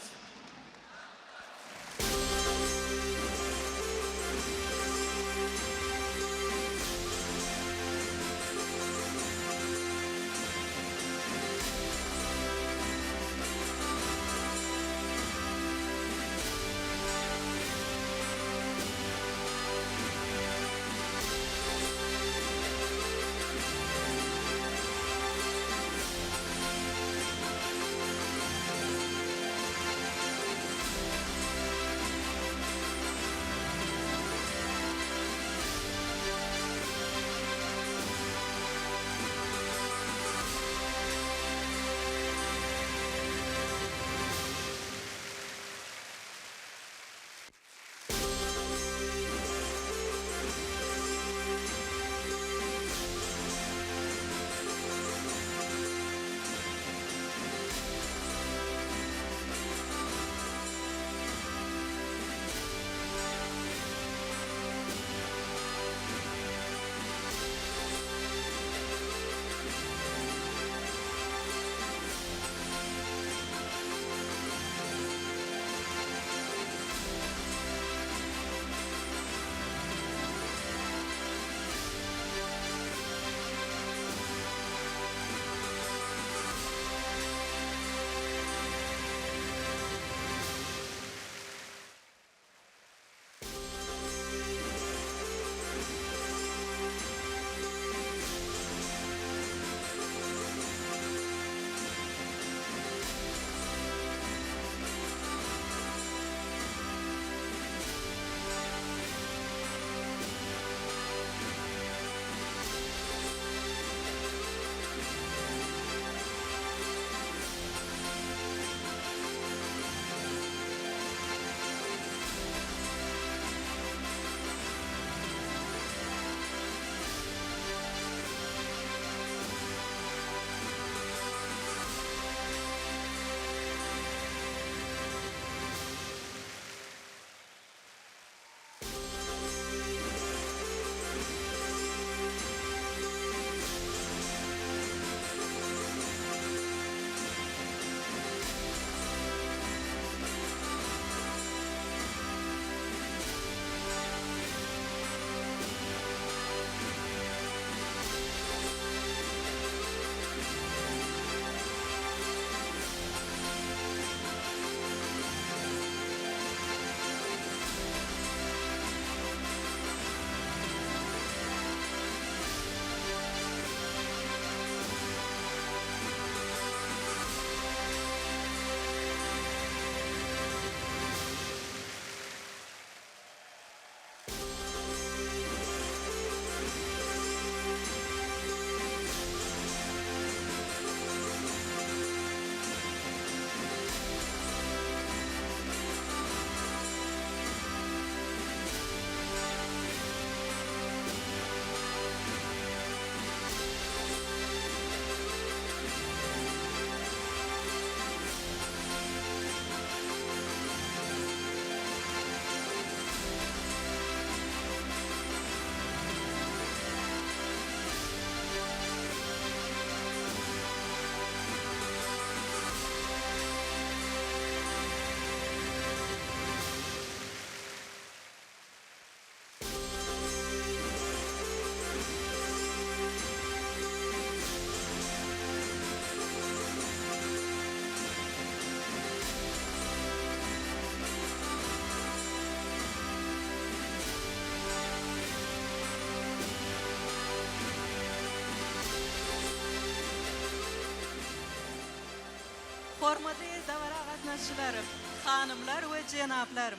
Hormatly davara qatnaşçılarım, hanımlar ve cenaplarım.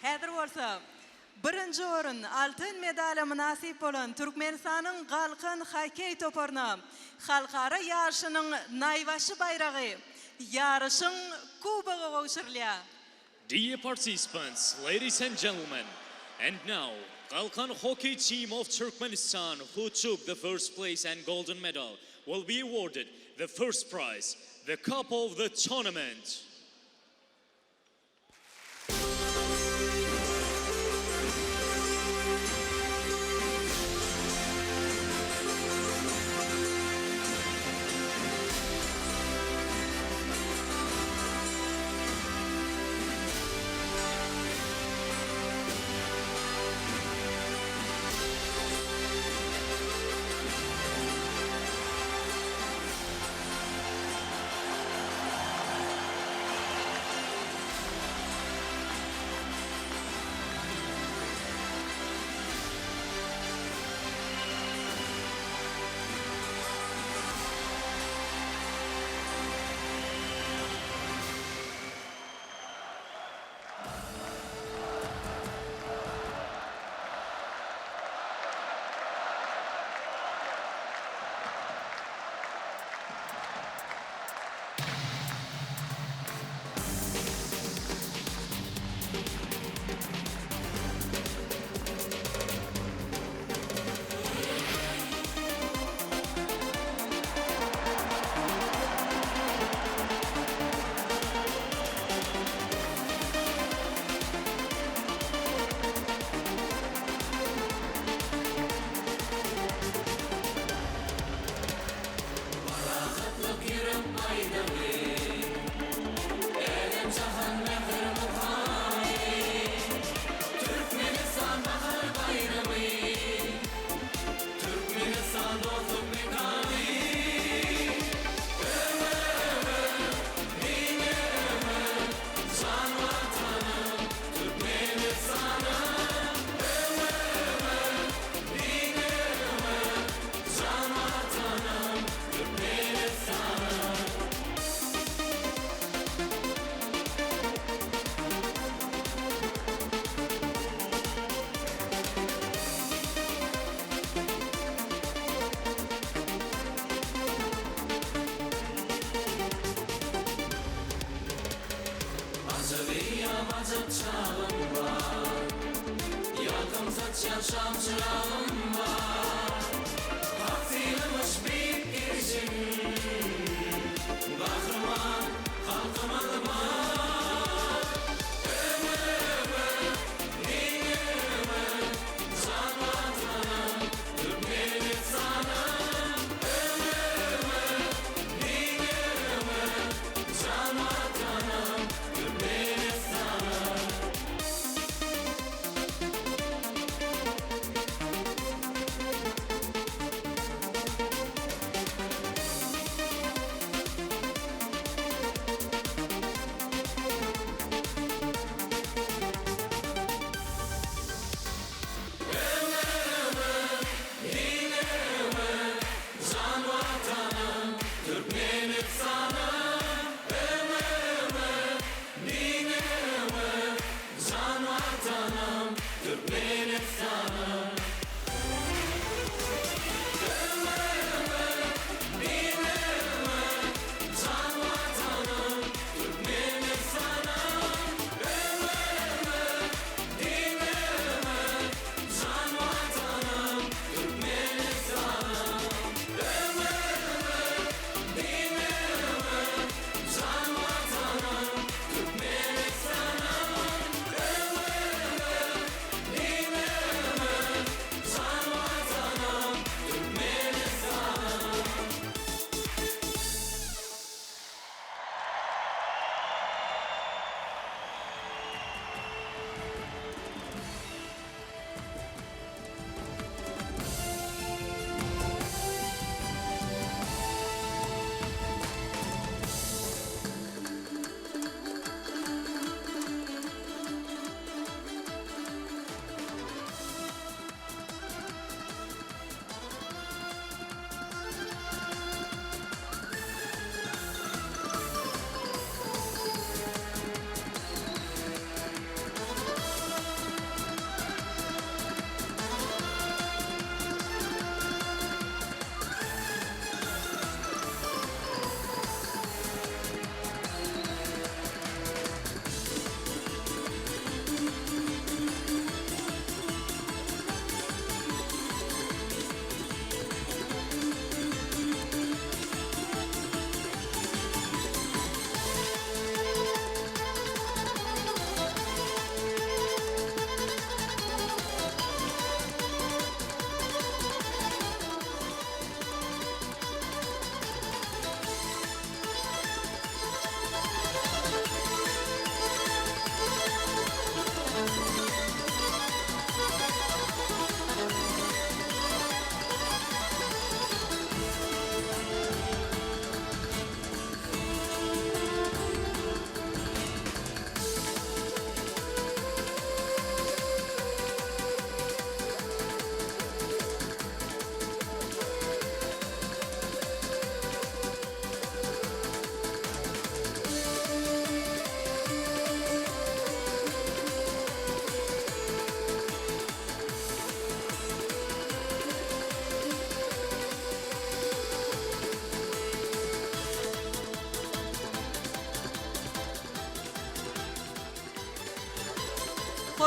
Häzir bolsa birinci orun altın medali münasip bolan Türkmenistan'ın galkın hokey toporuna halkara yarışının naybaşı bayrağı yarışın kubogu gowşurlya. Dear participants, ladies and gentlemen, and now, Galkan hockey team of Turkmenistan, who took the first place and golden medal, will be awarded the first prize, the cup of the tournament.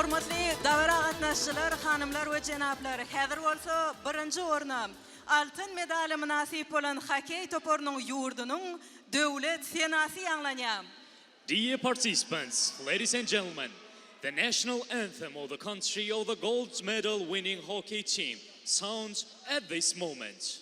Hormatly davara qatnaşçılar, hanımlar ve cenaplar, häzir bolsa birinci orna altın medali münasip bolan hokey toporunyň ýurdunyň döwlet senasy ýanglanýar. Dear participants, ladies and gentlemen, the national anthem of the country of the gold medal winning hockey team sounds at this moment.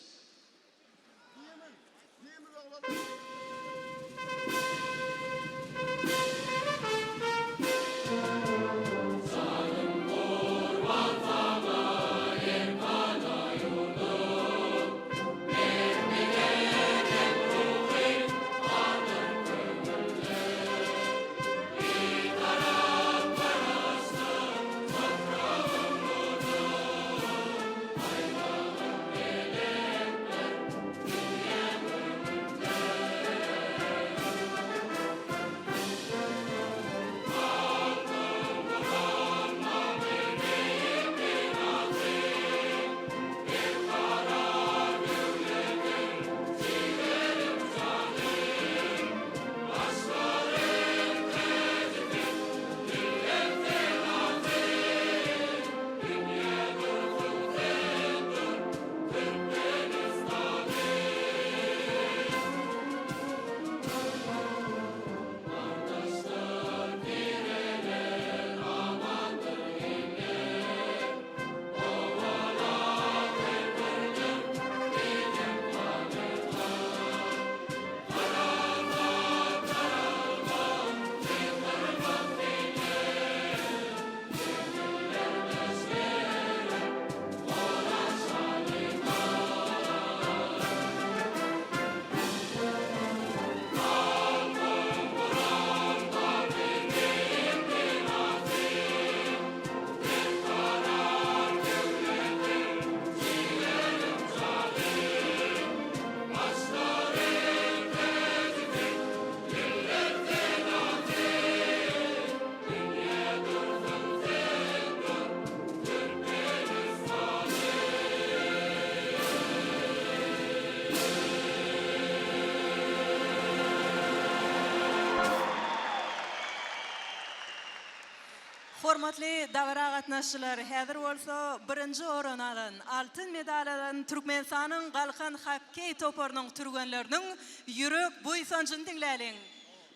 Hormatly davara qatnaşçylar, häzir bolsa birinci oran alan altın medal alan Türkmenistanyň galkan hokey toporunyň türgenleriniň ýürek boýsanjyny dinläliň.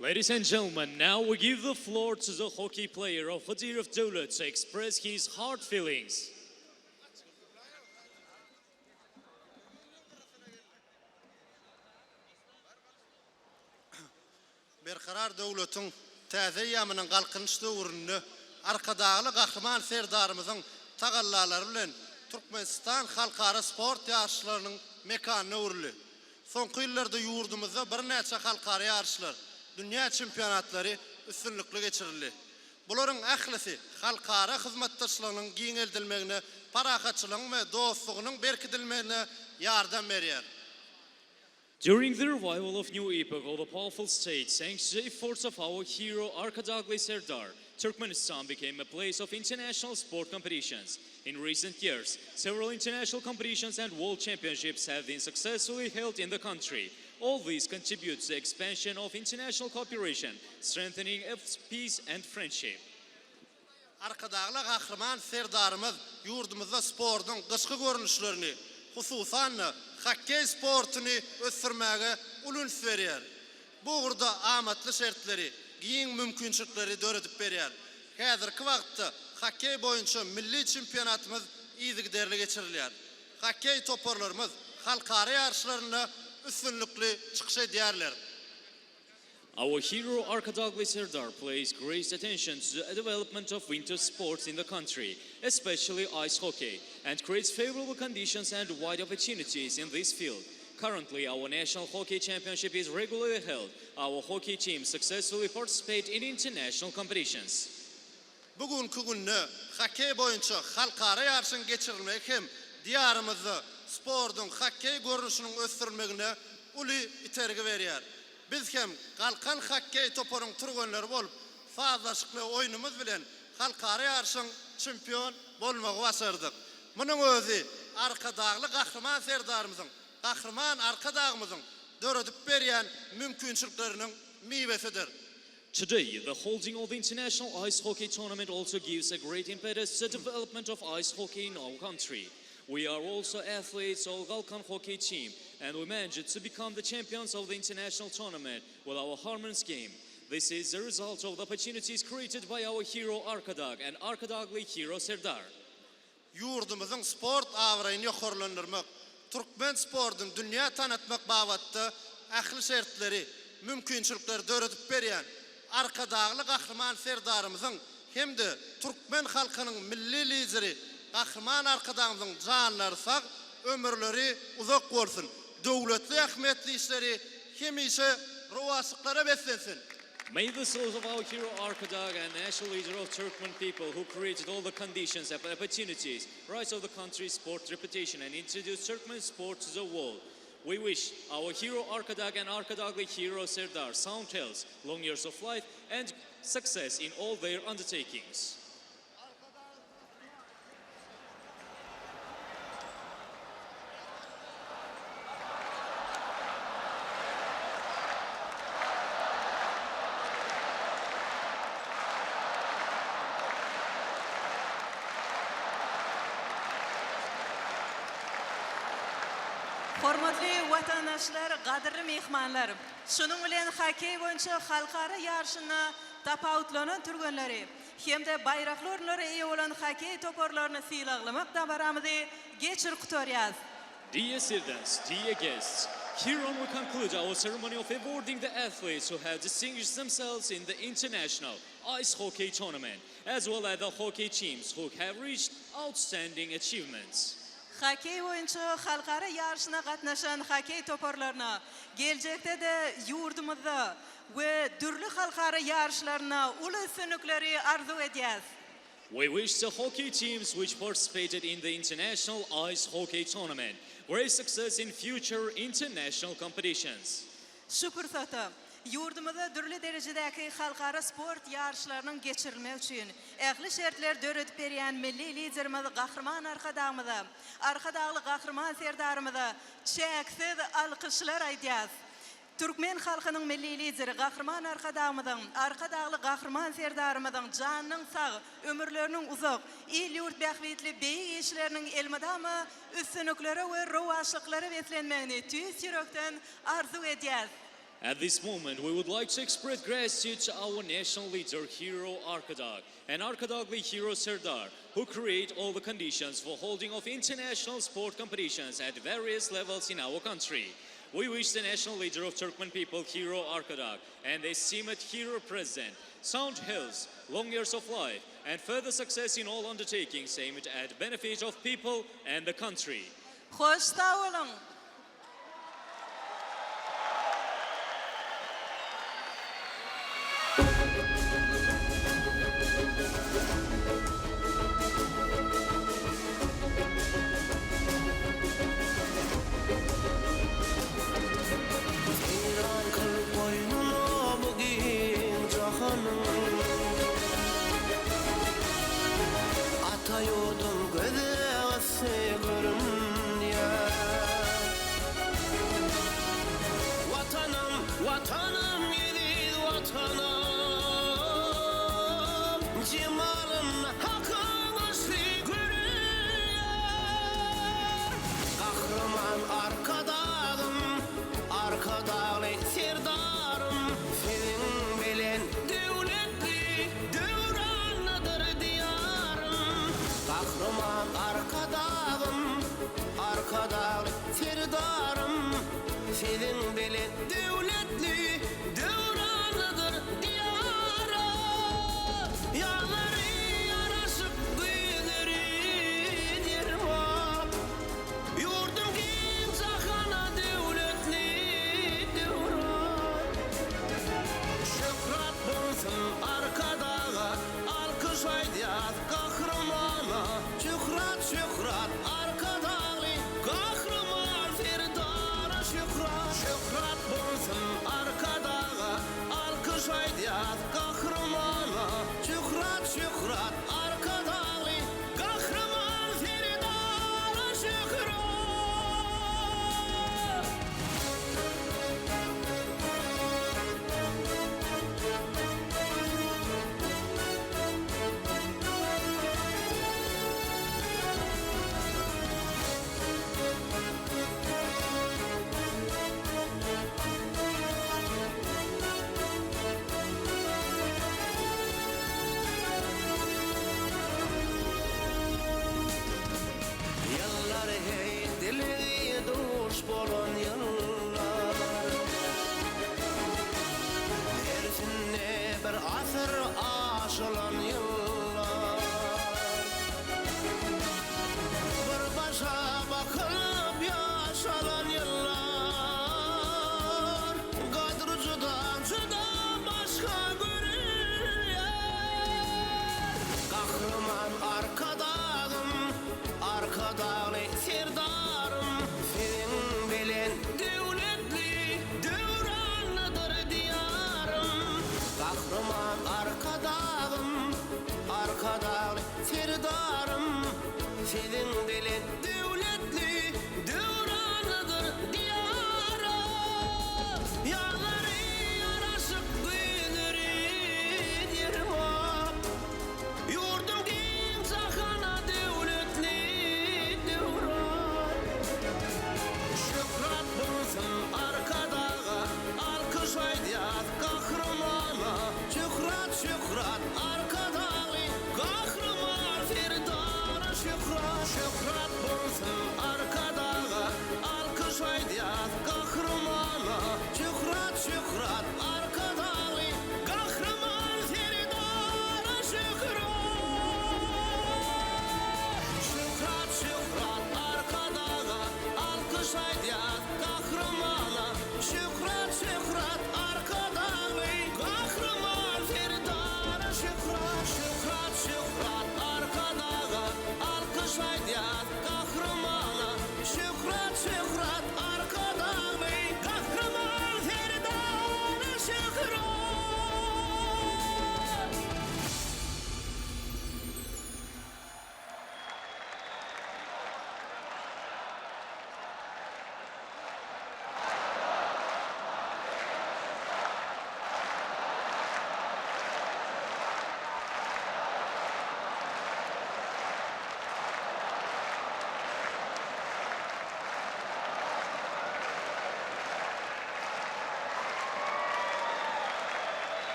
Ladies and gentlemen, now we give the floor to the hockey player of Khadir of Dawlat to express his heart feelings. Berkarar döwletiň täze ýamynyň galkynç döwründe arkadagy gahrman serdarymyzyň tagallalary bilen Türkmenistan halkara sport ýarşylarynyň mekanyna uruly. Soňky ýyllarda ýurdumyzda bir näçe halkara ýarşylar, dünýä çempionatlary üstünlikle geçirildi. Bularyň ählisi halkara hyzmatdaşlygynyň giňeldilmegine, parahatçylygyň we dostlugynyň berkidilmegine ýardam berýär. During the revival of new epoch of the powerful state, thanks to the efforts of our hero Arkadagly Serdar, Turkmenistan became a place of international sport competitions. In recent years, several international competitions and world championships have been successfully held in the country. All these contribute to the expansion of international cooperation, strengthening of peace and friendship. Arkadagly gahrman serdarymyz ýurdumyzda sportyň gyşky görnüşlerini, hususan hockey sportuny ösürmäge ulun berýär. Bu urda amatly şertleri, giň mümkinçilikleri döredip berýär. Häzirki wagtda hockey boýunça milli çempionatymyz ýygyderli geçirilýär. Hockey toporlarymyz halkara ýarşylaryna üstünlikli çykyş edýärler. Our hero Arkadagly Serdar pays great attention to the development of winter sports in the country, especially ice hockey, and creates favorable conditions and wide opportunities in this field. Currently, our national hockey championship is regularly held. Our hockey teams successfully participate in international competitions. Bugünkü günde hockey boýunça halkara ýarşyň geçirilmegi hem diýarymyzda sportyň hockey görnüşiniň ösdürilmegine uly itergi berýär. Biz hem galkan hockey toporunyň türgenleri bolup, fazlaşykly oýnumyz bilen halkara ýarşyň çempion bolmagy başardyk. Munyň özü arkadagly gahrman serdarymyzyň, gahrman arkadagymyzyň döredip berýän mümkinçilikleriniň miwesidir. Today, the holding of the International Ice Hockey Tournament also gives a great impetus to the development of ice hockey in our country. We are also athletes of Galkan hockey team, and we managed to become the champions of the international tournament with our Harmons game. This is the result of the opportunities created by our hero Arkadag and Arkadaglı hero Serdar. Yurdumuzun sport avrayını yoxorlandırmak, Türkmen sportun dünya tanıtmak bavatda ahli şertleri, mümkünçülükleri döretip beriyen Arkadaglı Kahraman Serdarımızın hem de Türkmen halkının milli lideri Kahraman Arkadagımızın canları sağ, ömürleri uzak olsun. Devletli ahmetli işleri hemişe ruvasıklara beslensin. May the souls of our hero Arkadag and national leader of Turkmen people who created all the conditions and opportunities, rise of the country's sport reputation and introduced Turkmen sport to the world. We wish our hero Arkadag and Arkadaglı hero Serdar sound health, long years of life and success in all their undertakings. Hormatly vatandaşlar, qadrli mehmonlar. Şunun bilen hockey boyuncha xalqaro yarışını tapavutlanan turganlari hamda bayraqlarni ega olan hockey to'porlarini siylag'lamak dabaramida geçir qutoryaz. Dear citizens, dear guests, here on we conclude our ceremony of awarding the athletes who have distinguished themselves in the international ice hockey tournament, as well as the hockey teams who have reached outstanding achievements. Hockey boyuncha xalqaro yarışına qatnashan hockey to'porlarini gelecekte de yurdumizda ve turli xalqaro yarışlarni ulu sunuklari arzu etyapmiz. We wish the hockey teams which participated in the international ice hockey tournament great success in future international competitions. Shu fursatda yurdumizda turli darajadagi xalqaro sport yarışlarının geçirilmesi uchun ahli shartlar döretip bergan milliy liderimiz Qahramon Arkadaglı Qahramon Serdarimizni cheksiz alqishlar aytyapmiz. Türkmen halkının milli lideri Qahramon Arkadaglı Qahramon Serdarimizning canının sağ, ömürlerinin uzak, el yurt baxvetli bey işlerinin elmadamı üstünlüklere ve rovaşlıkları beslenmegini tüz yürekten arzu etyapmiz. At this moment, we would like to express gratitude to our national leader, hero Arkadag, and Arkadaglı hero Serdar, who create all the conditions for holding of international sport competitions at various levels in our country. We wish the national leader of Turkmen people, hero Arkadag, and the esteemed hero president, sound health, long years of life, and further success in all undertakings aimed at benefit of people and the country. Hoş sağ olun. Vatanım yedi vatanım, cemalın hakkını sürdürüyor. Kahraman Arkadaglı Serdarım, senin bilen devletli devranıdır diyarım. Kahraman Arkadaglı Serdarım, senin bilen devletli devranıdır diyarı. Yağları yaraşıp gıyları dirma. Yurdum kim sakana devletli devran. Şükrat bulsun Arkadağa, alkış aydiyat kahramana. Şükrat Arkadağlı kahraman Serdara. Şükrat bulsun Sizin